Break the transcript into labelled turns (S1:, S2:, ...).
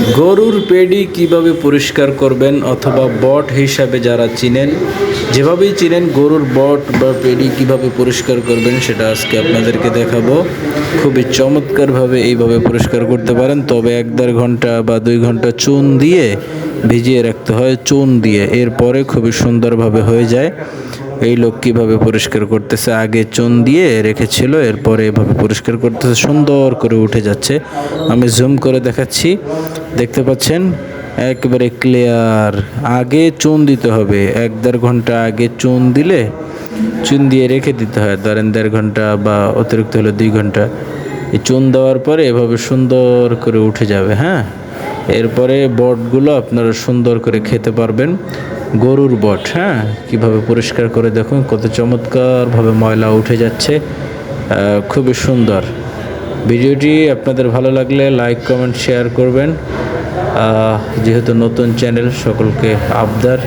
S1: গরুর পেডি কিভাবে পরিষ্কার করবেন অথবা বট হিসাবে যারা চিনেন, যেভাবেই চিনেন গরুর বট বা পেডি কিভাবে পরিষ্কার করবেন সেটা আজকে আপনাদেরকে দেখাবো। খুবই চমৎকারভাবে এইভাবে পরিষ্কার করতে পারেন, তবে 1-1.5 ঘন্টা বা 2 ঘন্টা চুন দিয়ে ভিজিয়ে রাখতে হয়, চুন দিয়ে। এরপরে খুবই সুন্দরভাবে হয়ে যায়। এই লোক কীভাবে পরিষ্কার করতেছে, আগে চুন দিয়ে রেখেছিল, এরপরে এভাবে পরিষ্কার করতেছে, সুন্দর করে উঠে যাচ্ছে। আমি জুম করে দেখাচ্ছি, দেখতে পাচ্ছেন একেবারে ক্লিয়ার। আগে চুন দিতে হবে, 1-1.5 ঘন্টা আগে চুন দিলে, চুন দিয়ে রেখে দিতে হয়, ধরেন 1.5 ঘন্টা বা অতিরিক্ত হলে 2 ঘন্টা। এই চুন দেওয়ার পরে এভাবে সুন্দর করে উঠে যাবে। হ্যাঁ, এরপরে বটগুলো আপনারা সুন্দর করে খেতে পারবেন। গরুর বট, হ্যাঁ, কীভাবে পরিষ্কার করে দেখুন, কত চমৎকারভাবে ময়লা উঠে যাচ্ছে। খুবই সুন্দর। ভিডিওটি আপনাদের ভালো লাগলে লাইক কমেন্ট শেয়ার করবেন। যেহেতু নতুন চ্যানেল, সকলকে আবদার